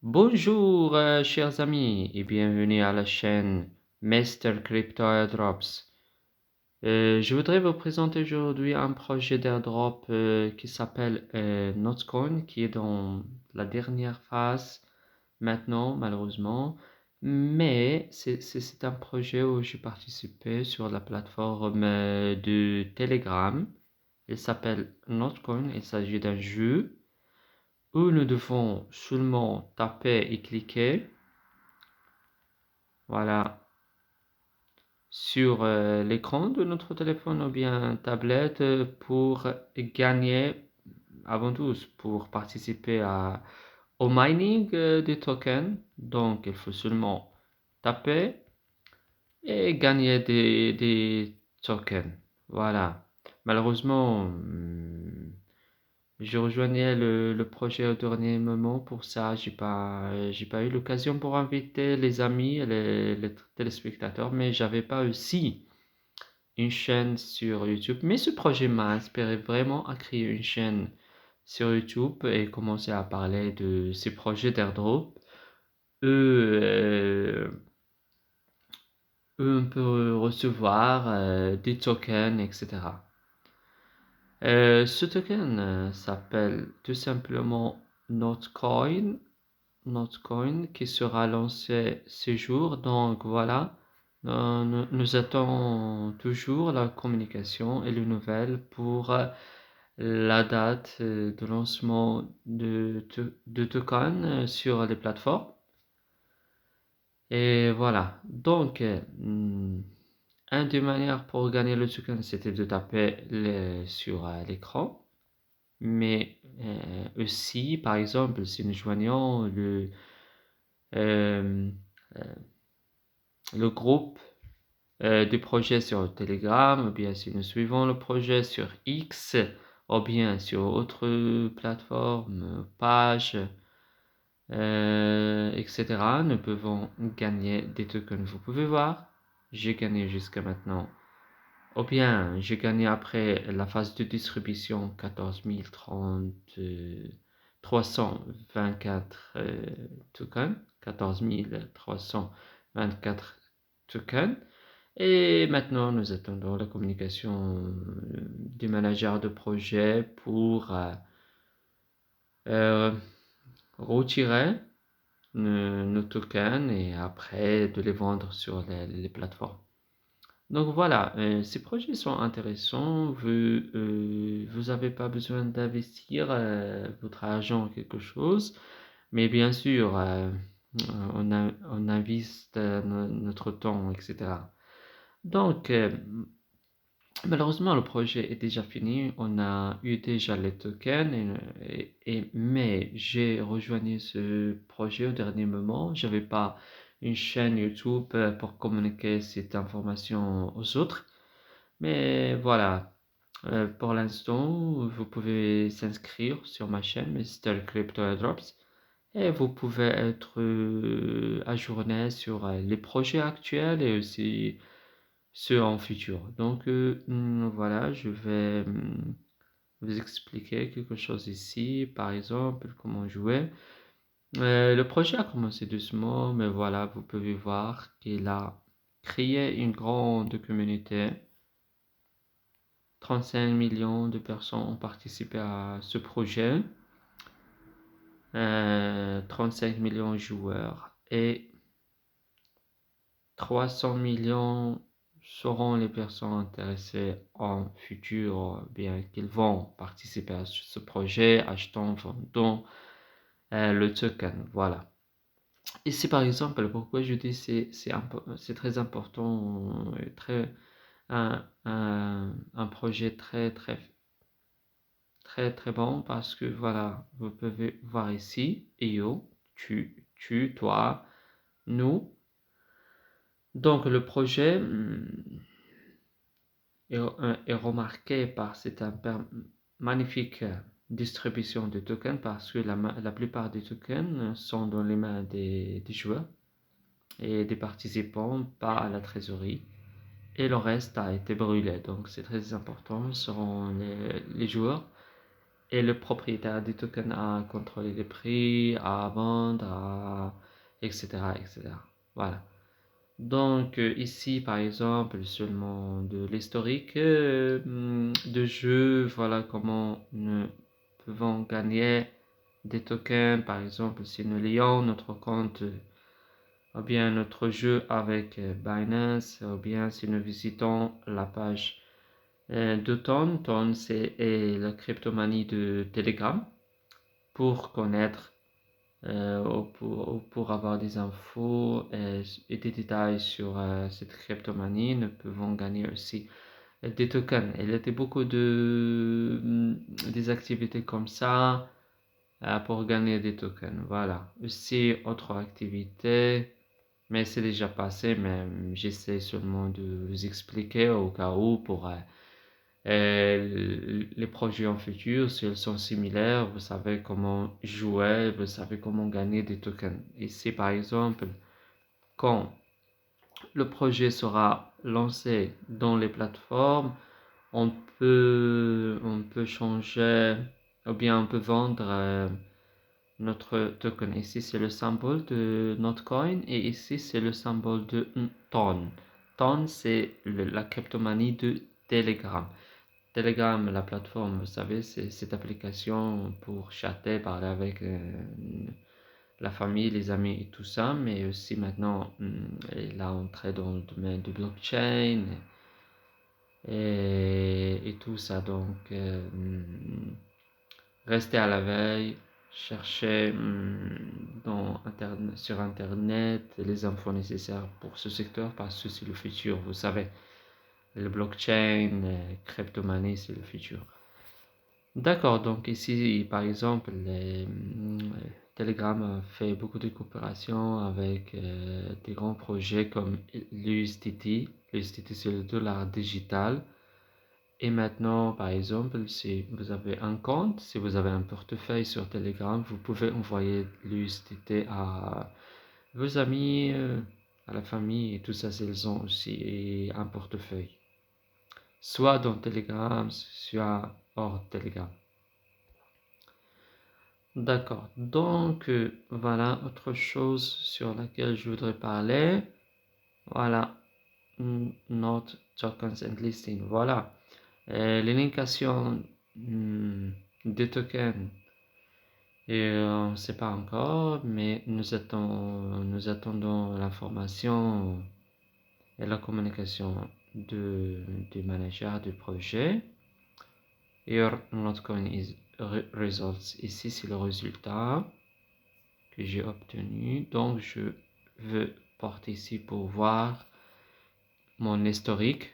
Bonjour, chers amis, et bienvenue à la chaîne Mr. Crypto Airdrops. Je voudrais vous présenter aujourd'hui un projet d'airdrop qui s'appelle Notcoin, qui est dans la dernière phase maintenant, malheureusement. Mais c'est un projet où j'ai participé sur la plateforme de Telegram. Il s'appelle Notcoin, il s'agit d'un jeu où nous devons seulement taper et cliquer. Voilà, sur l'écran de notre téléphone ou bien tablette pour gagner, avant tout, pour participer au mining des tokens. Donc, il faut seulement taper et gagner des tokens. Voilà. Malheureusement, je rejoignais le projet au dernier moment. Pour ça, j'ai pas eu l'occasion pour inviter les amis et les téléspectateurs, mais j'avais pas aussi une chaîne sur YouTube. Mais ce projet m'a inspiré vraiment à créer une chaîne sur YouTube et commencer à parler de ces projets d'airdrop. Eux, on peut recevoir des tokens, etc. Ce token s'appelle tout simplement Notcoin, Notcoin qui sera lancé ce jour. Donc voilà, nous attendons toujours la communication et les nouvelles pour la date de lancement de token sur les plateformes. Et voilà, donc une des manières pour gagner le token, c'était de taper sur l'écran. Mais aussi, par exemple, si nous joignons euh, le groupe du projet sur Telegram, ou bien si nous suivons le projet sur X, ou bien sur autre plateforme, page, etc., nous pouvons gagner des tokens. Vous pouvez voir, j'ai gagné jusqu'à maintenant. Ou bien, j'ai gagné après la phase de distribution 14 324 tokens. 14 324 tokens. Et maintenant, nous attendons la communication du manager de projet pour retirer nos tokens et après de les vendre sur les plateformes. Donc voilà, ces projets sont intéressants. Vous n'avez pas besoin d'investir votre argent en quelque chose, mais bien sûr, on investe notre temps, etc. Donc, malheureusement, le projet est déjà fini. On a eu déjà les tokens, mais j'ai rejoint ce projet au dernier moment. Je n'avais pas une chaîne YouTube pour communiquer cette information aux autres. Mais voilà, pour l'instant, vous pouvez s'inscrire sur ma chaîne Mr. Crypto Airdrops et vous pouvez être ajourné sur les projets actuels et aussi ceux en futur. Donc voilà, je vais vous expliquer quelque chose ici, par exemple, comment jouer. Le projet a commencé doucement, mais voilà, vous pouvez voir qu'il a créé une grande communauté. 35 millions de personnes ont participé à ce projet, 35 millions de joueurs et 300 millions seront les personnes intéressées en futur, bien qu'ils vont participer à ce projet, achetant, vendant le token. Voilà. Ici, par exemple, pourquoi je dis c'est très important, un projet très, très très très bon parce que voilà, vous pouvez voir ici, Io, toi, nous. Donc le projet est remarqué par cette magnifique distribution de tokens parce que la plupart des tokens sont dans les mains des joueurs et des participants, pas à la trésorerie. Et le reste a été brûlé. Donc c'est très important, ce seront les joueurs Et le propriétaire du token a contrôlé les prix, à vendre, etc., etc. Voilà. Donc ici, par exemple, seulement de l'historique de jeu, voilà comment nous pouvons gagner des tokens. Par exemple, si nous lions notre compte ou bien notre jeu avec Binance, ou bien si nous visitons la page de Ton. Ton, c'est la cryptomanie de Telegram. Pour connaître ou pour avoir des infos et des détails sur cette cryptomanie, nous pouvons gagner aussi des tokens. Il y a beaucoup des activités comme ça pour gagner des tokens. Voilà. Aussi, autre activité, mais c'est déjà passé, mais j'essaie seulement de vous expliquer au cas où pour les projets en futur, si elles sont similaires, vous savez comment jouer, vous savez comment gagner des tokens. Ici, par exemple, quand le projet sera lancé dans les plateformes, on peut changer, ou bien on peut vendre notre token. Ici, c'est le symbole de notre coin et ici, c'est le symbole de Ton. Ton, c'est la cryptomanie de Telegram. Telegram, la plateforme, vous savez, c'est cette application pour chatter, parler avec la famille, les amis et tout ça, mais aussi maintenant, elle a entré dans le domaine du blockchain et tout ça. Donc, restez à la veille, cherchez sur Internet les infos nécessaires pour ce secteur parce que c'est le futur, vous savez. Le blockchain, crypto-monnaie, c'est le futur. D'accord, donc ici, par exemple, Telegram a fait beaucoup de coopérations avec des grands projets comme l'USDT. L'USDT, c'est le dollar digital. Et maintenant, par exemple, si vous avez un compte, si vous avez un portefeuille sur Telegram, vous pouvez envoyer l'USDT à vos amis, à la famille et tout ça, s'ils ont aussi un portefeuille. Soit dans Telegram, soit hors Telegram. D'accord. Donc, voilà autre chose sur laquelle je voudrais parler. Voilà. Note, tokens and listing. Voilà. L'élinkation des tokens. Et on ne sait pas encore, mais nous attendons l'information et la communication du manager du projet. Here notcoin is results. Ici, c'est le résultat que j'ai obtenu. Donc, je veux porter ici pour voir mon historique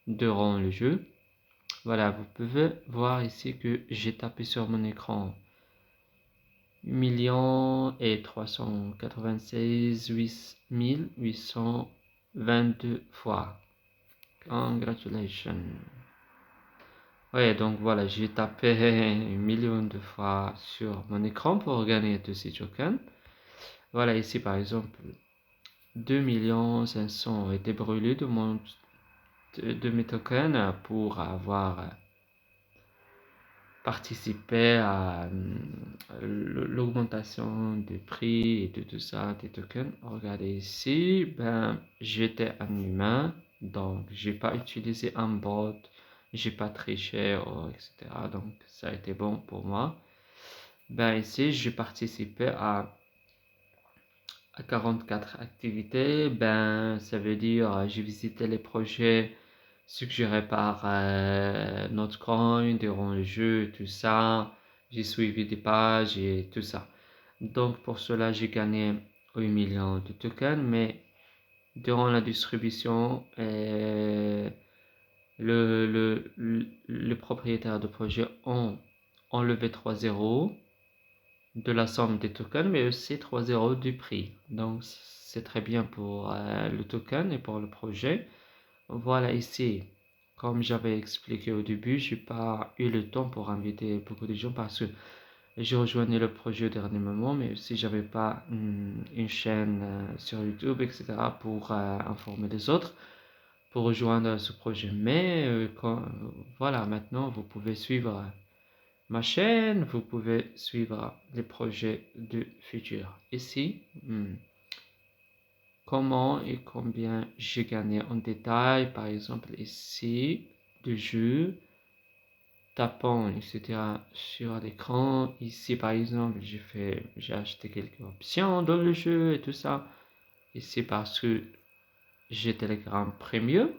durant le jeu. Voilà, vous pouvez voir ici que j'ai tapé sur mon écran 1 822 fois. Congratulations. Ouais, donc voilà, j'ai tapé 1 million de fois sur mon écran pour gagner tous ces tokens. Voilà, ici par exemple, 2 500 000 ont été brûlés de mes tokens pour avoir participé à l'augmentation des prix et de tout ça, des tokens. Regardez ici, j'étais un humain, donc j'ai pas utilisé un bot, j'ai pas triché, etc. Donc ça a été bon pour moi. Ici, j'ai participé à 44 activités. Ça veut dire j'ai visité les projets suggérés par Notcoin durant le jeu, tout ça. J'ai suivi des pages et tout ça. Donc pour cela, j'ai gagné 8 millions de tokens, mais durant la distribution, le propriétaire de projet ont enlevé 3 zéros de la somme des tokens, mais aussi 3 zéros du prix. Donc c'est très bien pour le token et pour le projet. Voilà ici, comme j'avais expliqué au début, j'ai pas eu le temps pour inviter beaucoup de gens parce que j'ai rejoint le projet au dernier moment, mais aussi j'avais pas une chaîne sur YouTube, etc. pour informer les autres pour rejoindre ce projet. Mais voilà, maintenant vous pouvez suivre ma chaîne, vous pouvez suivre les projets du futur. Ici, comment et combien j'ai gagné en détail, par exemple ici, du jeu, tapant, etc. sur l'écran. Ici, par exemple, j'ai acheté quelques options dans le jeu et tout ça. Ici, parce que j'ai Telegram Premium.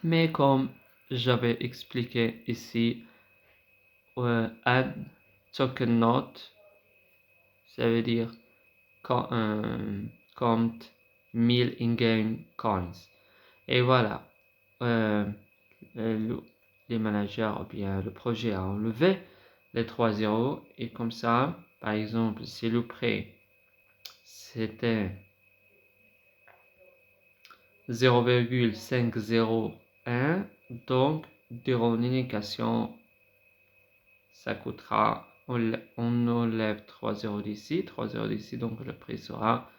Mais comme j'avais expliqué ici, add token note, ça veut dire compte 1000 in-game coins. Et voilà, les managers ou bien le projet a enlevé les 3 zéros et comme ça, par exemple, si le prix c'était 0,501, donc durant l'indication, ça coûtera, on enlève 3 zéros d'ici, 3 zéros d'ici, donc le prix sera,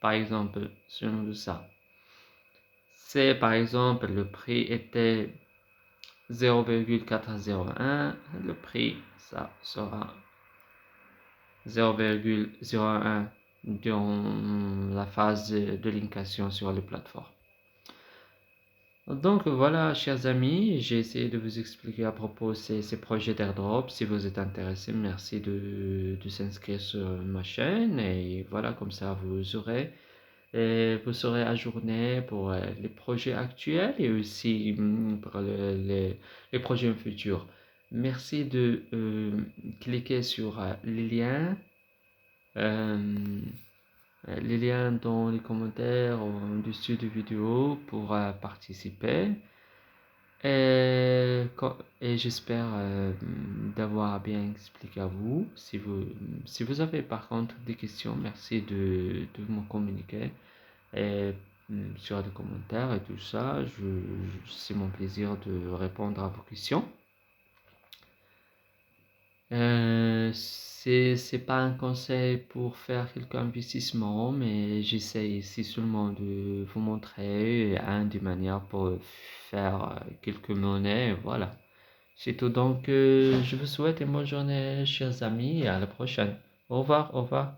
par exemple, selon ça. C'est par exemple le prix était 0,401, le prix ça sera 0,01 dans la phase de linkation sur les plateformes. Donc voilà, chers amis, j'ai essayé de vous expliquer à propos de ces projets d'airdrop. Si vous êtes intéressé, merci de s'inscrire sur ma chaîne et voilà, comme ça vous serez ajourné pour les projets actuels et aussi pour les projets futurs. Merci de cliquer sur euh, les liens dans les commentaires ou en dessus de vidéo pour participer. Et j'espère d'avoir bien expliqué à vous. Si vous avez par contre des questions, merci de me communiquer et, sur les commentaires et tout ça. C'est mon plaisir de répondre à vos questions. C'est pas un conseil pour faire quelque investissement, mais j'essaie ici seulement de vous montrer des manières pour faire quelques monnaies. Voilà. C'est tout. Donc, je vous souhaite une bonne journée, chers amis, et à la prochaine. Au revoir, au revoir.